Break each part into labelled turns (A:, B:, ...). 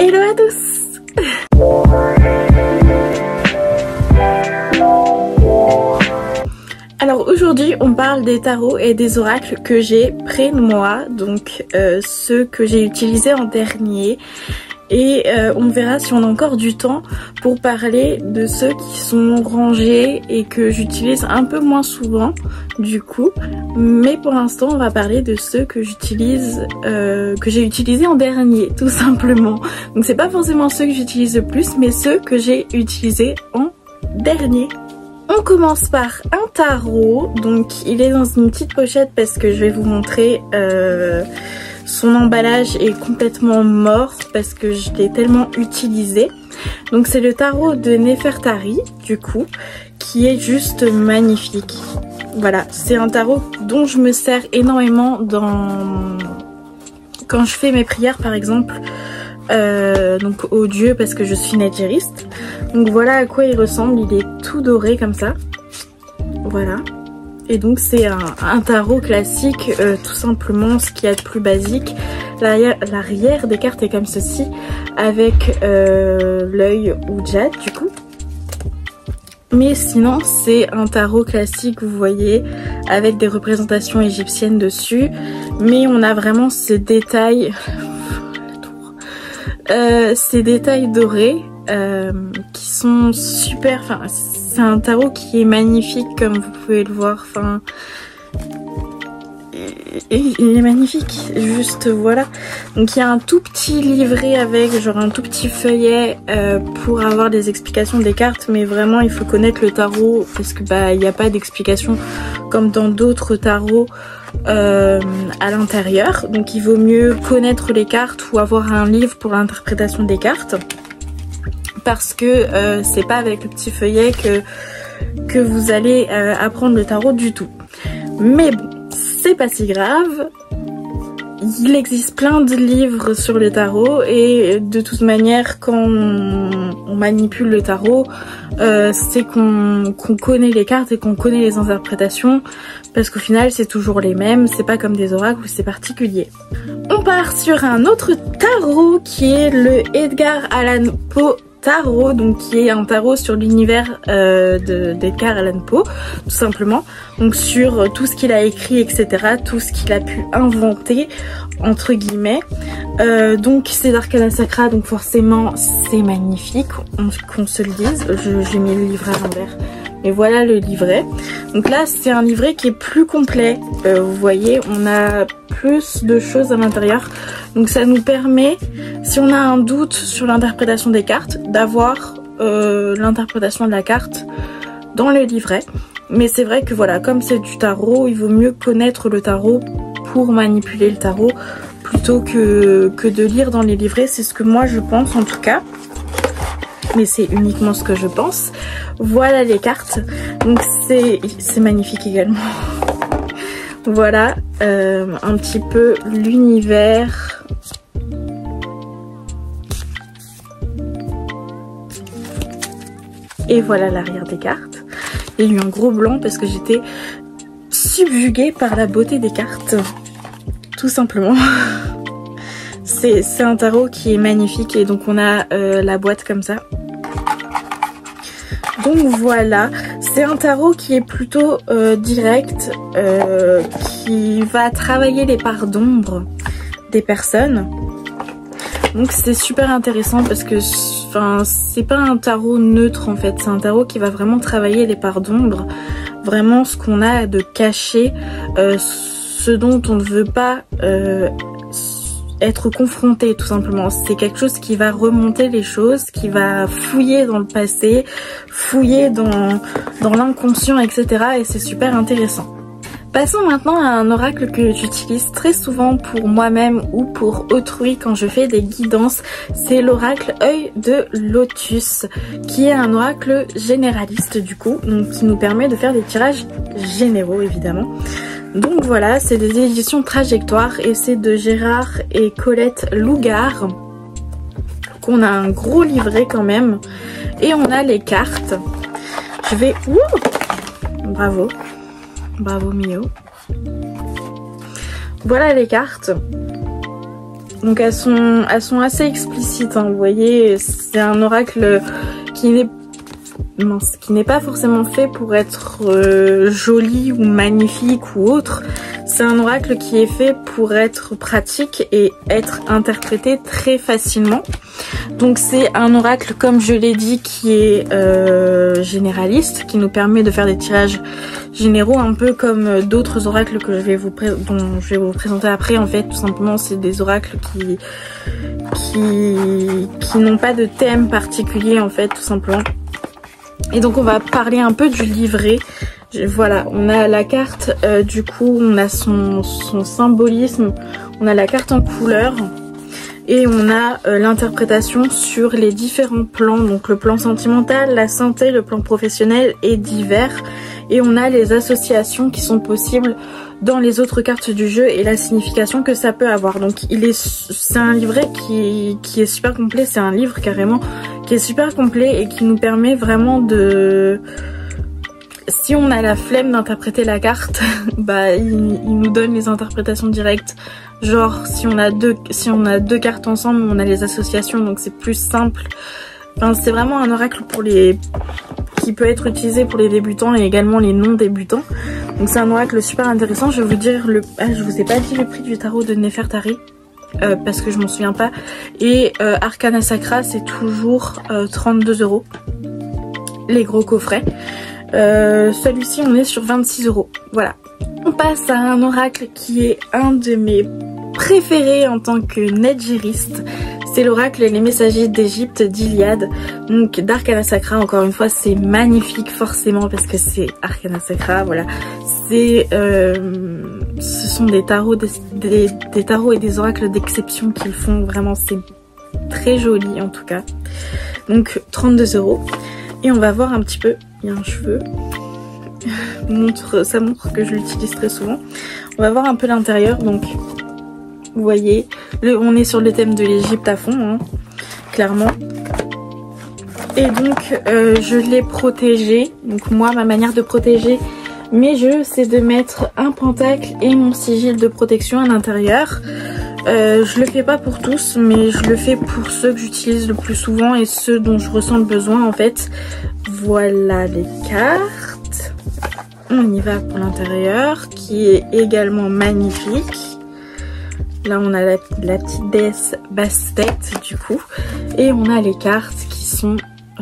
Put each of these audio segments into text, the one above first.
A: Hello à tous. Alors aujourd'hui on parle des tarots et des oracles que j'ai près de moi, donc ceux que j'ai utilisés en dernier. Et on verra si on a encore du temps pour parler de ceux qui sont rangés et que j'utilise un peu moins souvent du coup. Mais pour l'instant on va parler de ceux que j'utilise, que j'ai utilisés en dernier tout simplement. Donc c'est pas forcément ceux que j'utilise le plus mais ceux que j'ai utilisés en dernier. On commence par un tarot, donc il est dans une petite pochette parce que je vais vous montrer... son emballage est complètement mort parce que je l'ai tellement utilisé. Donc c'est le tarot de Nefertari du coup, qui est juste magnifique. Voilà, c'est un tarot dont je me sers énormément quand je fais mes prières par exemple, donc aux dieux parce que je suis nigériste. Donc voilà à quoi il ressemble, il est tout doré comme ça. Voilà. Et donc c'est un tarot classique, tout simplement ce qu'il y a de plus basique. L'arrière des cartes est comme ceci, avec l'œil Oujat du coup. Mais sinon c'est un tarot classique, vous voyez, avec des représentations égyptiennes dessus. Mais on a vraiment ces détails, ces détails dorés qui sont super... Enfin, c'est un tarot qui est magnifique comme vous pouvez le voir, enfin il est magnifique, juste voilà. Donc il y a un tout petit livret avec genre un tout petit feuillet pour avoir des explications des cartes, mais vraiment il faut connaître le tarot parce que bah il n'y a pas d'explication comme dans d'autres tarots à l'intérieur, donc il vaut mieux connaître les cartes ou avoir un livre pour l'interprétation des cartes. Parce que c'est pas avec le petit feuillet que vous allez apprendre le tarot du tout. Mais bon, c'est pas si grave. Il existe plein de livres sur le tarot et de toute manière quand on manipule le tarot, c'est qu'on connaît les cartes et qu'on connaît les interprétations parce qu'au final c'est toujours les mêmes, c'est pas comme des oracles où c'est particulier. On part sur un autre tarot qui est le Edgar Allan Poe tarot, donc qui est un tarot sur l'univers d'Edgar Allan Poe, tout simplement, donc sur tout ce qu'il a écrit, etc., tout ce qu'il a pu inventer, entre guillemets. Donc c'est d'Arcana Sacra, donc forcément c'est magnifique, qu'on se le dise. J'ai mis le livret à l'envers, mais voilà le livret. Donc là c'est un livret qui est plus complet, vous voyez, on a plus de choses à l'intérieur, donc ça nous permet, si on a un doute sur l'interprétation des cartes, d'avoir l'interprétation de la carte dans le livret. Mais c'est vrai que voilà, comme c'est du tarot, il vaut mieux connaître le tarot pour manipuler le tarot plutôt que de lire dans les livrets, c'est ce que moi je pense en tout cas. Mais c'est uniquement ce que je pense. Voilà les cartes, donc c'est magnifique également. Voilà un petit peu l'univers. Et voilà l'arrière des cartes. Il y a eu un gros blanc parce que j'étais subjuguée par la beauté des cartes. Tout simplement. C'est un tarot qui est magnifique et donc on a la boîte comme ça. Donc voilà, c'est un tarot qui est plutôt direct, qui va travailler les parts d'ombre des personnes. Donc c'est super intéressant parce que c'est pas un tarot neutre en fait, c'est un tarot qui va vraiment travailler les parts d'ombre, vraiment ce qu'on a de caché, ce dont on ne veut pas être confronté tout simplement. C'est quelque chose qui va remonter les choses, qui va fouiller dans le passé, fouiller dans l'inconscient, etc. Et c'est super intéressant. Passons maintenant à un oracle que j'utilise très souvent pour moi-même ou pour autrui quand je fais des guidances. C'est l'oracle Œil de Lotus, qui est un oracle généraliste du coup, donc qui nous permet de faire des tirages généraux évidemment. Donc voilà, c'est des éditions Trajectoire et c'est de Gérard et Colette Lougard. Donc on a un gros livret quand même et on a les cartes. Je vais... Ouh, bravo. Bravo Mio. Voilà les cartes. Donc elles sont assez explicites, hein, vous voyez, c'est un oracle qui n'est pas forcément fait pour être joli ou magnifique ou autre. C'est un oracle qui est fait pour être pratique et être interprété très facilement. Donc c'est un oracle, comme je l'ai dit, qui est généraliste, qui nous permet de faire des tirages généraux, un peu comme d'autres oracles que dont je vais vous présenter après. En fait, tout simplement, c'est des oracles qui n'ont pas de thème particulier, en fait, tout simplement. Et donc on va parler un peu du livret. Voilà, on a la carte, du coup on a son symbolisme, on a la carte en couleur et on a l'interprétation sur les différents plans, donc le plan sentimental, la santé, le plan professionnel et divers. Et on a les associations qui sont possibles dans les autres cartes du jeu et la signification que ça peut avoir. Donc c'est un livret qui est super complet, c'est un livre carrément qui est super complet et qui nous permet vraiment de... Si on a la flemme d'interpréter la carte, bah il nous donne les interprétations directes. Genre si on a deux cartes ensemble, on a les associations, donc c'est plus simple. Enfin, c'est vraiment un oracle qui peut être utilisé pour les débutants et également les non débutants. Donc c'est un oracle super intéressant. Je vais vous dire je vous ai pas dit le prix du tarot de Nefertari. Parce que je m'en souviens pas. Et Arcana Sacra, c'est toujours 32 €. Les gros coffrets. Celui-ci, on est sur 26 €. Voilà. On passe à un oracle qui est un de mes préférés en tant que netgériste. C'est l'oracle Les Messagers d'Égypte d'Iliade. Donc d'Arcana Sacra, encore une fois, c'est magnifique forcément parce que c'est Arcana Sacra, voilà. Ce sont des tarots, des tarots et des oracles d'exception qu'ils font, vraiment c'est très joli en tout cas. Donc 32 €. Et on va voir un petit peu, il y a un cheveu, ça montre que je l'utilise très souvent. On va voir un peu l'intérieur, donc vous voyez, on est sur le thème de l'Égypte à fond, hein, clairement. Et donc je l'ai protégé, donc moi ma manière de protéger mes jeux c'est de mettre un pentacle et mon sigil de protection à l'intérieur. Je le fais pas pour tous, mais je le fais pour ceux que j'utilise le plus souvent et ceux dont je ressens le besoin en fait. Voilà les cartes. On y va pour l'intérieur qui est également magnifique. Là on a la petite déesse Bastet du coup. Et on a les cartes qui sont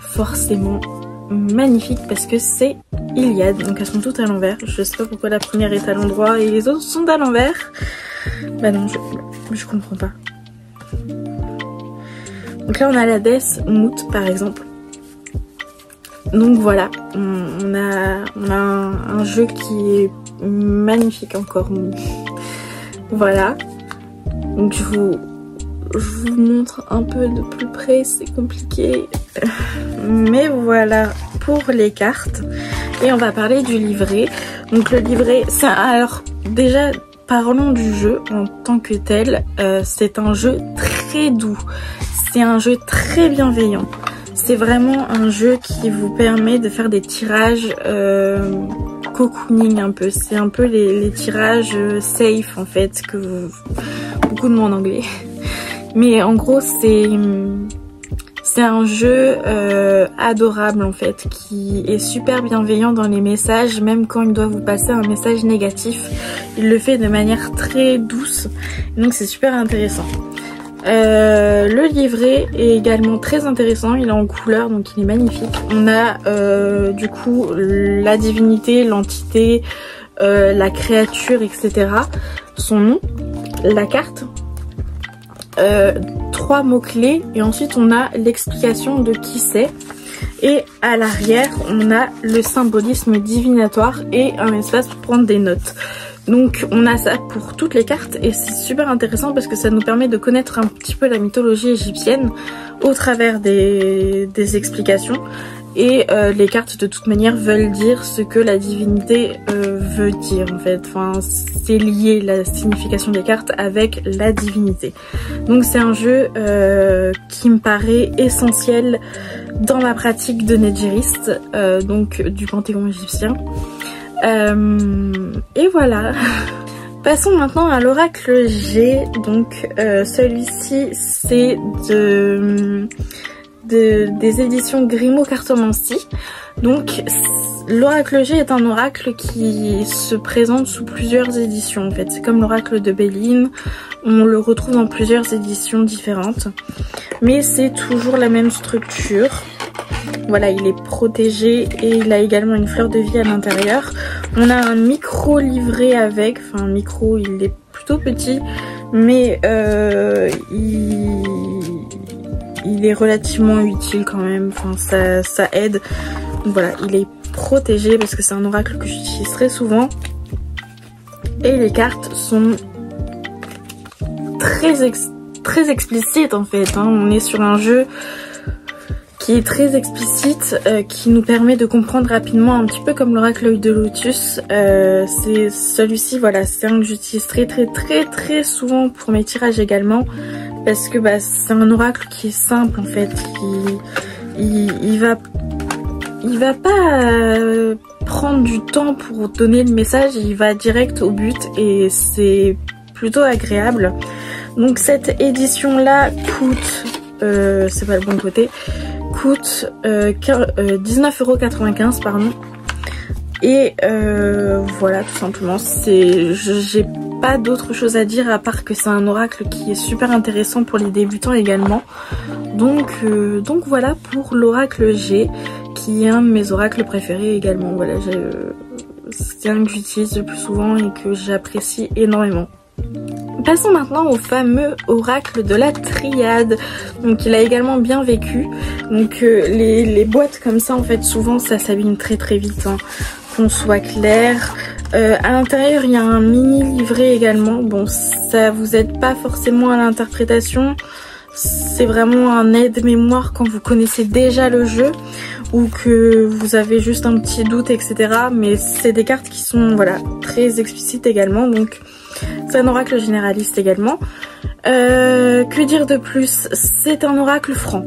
A: forcément magnifiques parce que c'est Iliade. Donc elles sont toutes à l'envers. Je sais pas pourquoi la première est à l'endroit et les autres sont à l'envers. Bah non, je comprends pas. Donc là on a la déesse Mout par exemple. Donc voilà, on a un jeu qui est magnifique encore. Voilà. Donc je vous montre un peu de plus près, c'est compliqué. Mais voilà pour les cartes. Et on va parler du livret. Donc le livret, alors déjà parlons du jeu en tant que tel. C'est un jeu très doux. C'est un jeu très bienveillant. C'est vraiment un jeu qui vous permet de faire des tirages cocooning un peu. C'est un peu les tirages safe en fait, beaucoup de mots en anglais. Mais en gros c'est un jeu adorable en fait, qui est super bienveillant dans les messages, même quand il doit vous passer un message négatif. Il le fait de manière très douce, donc c'est super intéressant. Le livret est également très intéressant, il est en couleur donc il est magnifique. On a du coup la divinité, l'entité, la créature, etc. Son nom, la carte, 3 mots-clés et ensuite on a l'explication de qui c'est. Et à l'arrière on a le symbolisme divinatoire et un espace pour prendre des notes. Donc on a ça pour toutes les cartes et c'est super intéressant parce que ça nous permet de connaître un petit peu la mythologie égyptienne au travers des explications. Et les cartes de toute manière veulent dire ce que la divinité veut dire en fait. Enfin, c'est lié la signification des cartes avec la divinité. Donc c'est un jeu qui me paraît essentiel dans ma pratique de netgériste, donc du panthéon égyptien. Et voilà. Passons maintenant à l'oracle G. Donc celui-ci c'est des éditions Grimaud Cartomancie. Donc l'oracle G est un oracle qui se présente sous plusieurs éditions en fait. C'est comme l'oracle de Béline, on le retrouve dans plusieurs éditions différentes. Mais c'est toujours la même structure. Voilà, il est protégé et il a également une fleur de vie à l'intérieur. On a un micro livret avec, enfin un micro, il est plutôt petit, mais il est relativement utile quand même, enfin ça aide. Donc voilà, il est protégé parce que c'est un oracle que j'utilise très souvent. Et les cartes sont très explicites en fait, hein. On est sur un jeu qui est très explicite, qui nous permet de comprendre rapidement, un petit peu comme l'oracle Œil de Lotus. C'est celui-ci, voilà, c'est un que j'utilise très souvent pour mes tirages également, parce que bah, c'est un oracle qui est simple en fait, il va pas prendre du temps pour donner le message, il va direct au but et c'est plutôt agréable. Donc cette édition là coûte, c'est pas le bon côté, coûte 19,95 €, pardon. Et voilà, tout simplement, j'ai pas d'autre chose à dire à part que c'est un oracle qui est super intéressant pour les débutants également. Donc voilà pour l'oracle G, qui est un de mes oracles préférés également. Voilà, c'est un que j'utilise le plus souvent et que j'apprécie énormément. Passons maintenant au fameux oracle de la triade. Donc il a également bien vécu. Donc les boîtes comme ça en fait souvent ça s'abîme très vite, hein. Qu'on soit clair. À l'intérieur il y a un mini livret également. Bon, ça vous aide pas forcément à l'interprétation. C'est vraiment un aide-mémoire quand vous connaissez déjà le jeu ou que vous avez juste un petit doute, etc. Mais c'est des cartes qui sont voilà très explicites également. Donc c'est un oracle généraliste également. Que dire de plus? C'est un oracle franc.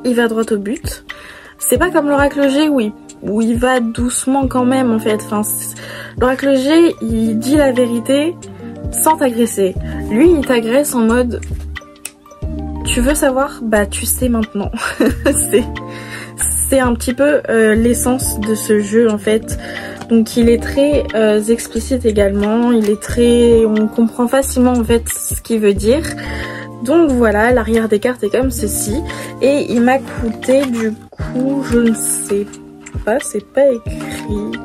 A: Il va droit au but. C'est pas comme l'oracle G où il va doucement quand même en fait. Enfin, l'oracle G, il dit la vérité sans t'agresser. Lui, il t'agresse en mode tu veux savoir? Bah tu sais maintenant. C'est un petit peu l'essence de ce jeu en fait. Donc il est très explicite également, on comprend facilement en fait ce qu'il veut dire. Donc voilà, l'arrière des cartes est comme ceci. Et il m'a coûté du coup, je ne sais pas, c'est pas écrit.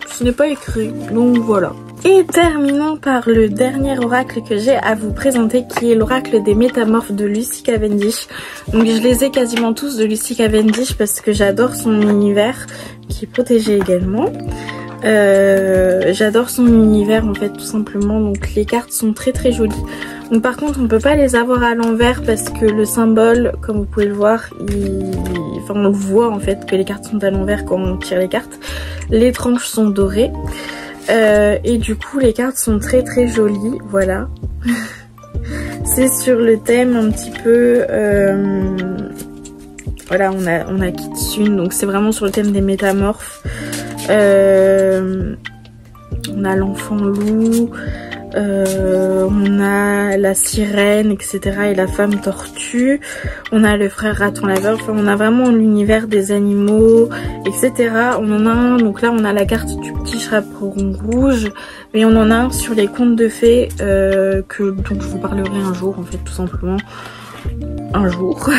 A: Ce n'est pas écrit, donc voilà. Et terminons par le dernier oracle que j'ai à vous présenter, qui est l'oracle des métamorphes de Lucy Cavendish. Donc je les ai quasiment tous de Lucy Cavendish parce que j'adore son univers, qui est protégé également. J'adore son univers en fait tout simplement, donc les cartes sont très jolies. Donc par contre on peut pas les avoir à l'envers parce que le symbole, comme vous pouvez le voir, enfin on le voit en fait que les cartes sont à l'envers quand on tire les cartes. Les tranches sont dorées. Et du coup les cartes sont très jolies, voilà. C'est sur le thème un petit peu voilà, on a Kitsune, donc c'est vraiment sur le thème des métamorphes. On a l'enfant loup, on a la sirène, etc. et la femme tortue. On a le frère raton laveur. Enfin, on a vraiment l'univers des animaux, etc. On en a un, donc là on a la carte du petit chaperon rouge, mais on en a un sur les contes de fées dont je vous parlerai un jour en fait, tout simplement. Un jour.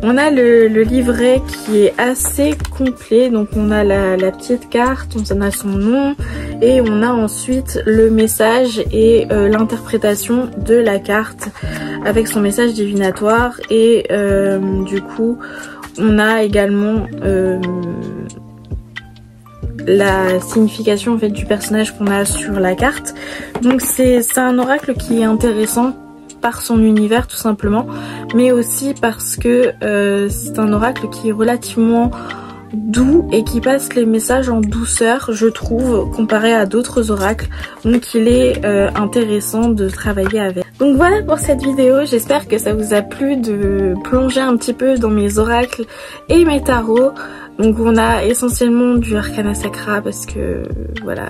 A: On a le livret qui est assez complet, donc on a la petite carte, on a son nom et on a ensuite le message et l'interprétation de la carte avec son message divinatoire et du coup on a également la signification en fait du personnage qu'on a sur la carte. Donc c'est un oracle qui est intéressant par son univers tout simplement, mais aussi parce que c'est un oracle qui est relativement doux et qui passe les messages en douceur, je trouve, comparé à d'autres oracles. Donc il est intéressant de travailler avec. Donc voilà pour cette vidéo, j'espère que ça vous a plu de plonger un petit peu dans mes oracles et mes tarots. Donc on a essentiellement du Arcana Sacra parce que voilà,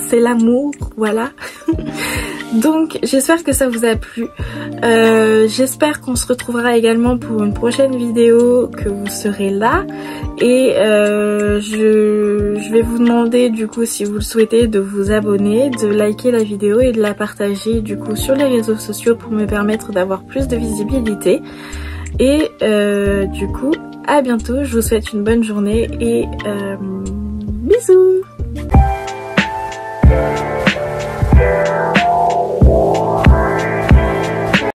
A: c'est l'amour, voilà. Donc j'espère que ça vous a plu. J'espère qu'on se retrouvera également pour une prochaine vidéo, que vous serez là. Et je vais vous demander du coup, si vous le souhaitez, de vous abonner, de liker la vidéo et de la partager du coup sur les réseaux sociaux pour me permettre d'avoir plus de visibilité. Et du coup, à bientôt, je vous souhaite une bonne journée et bisous.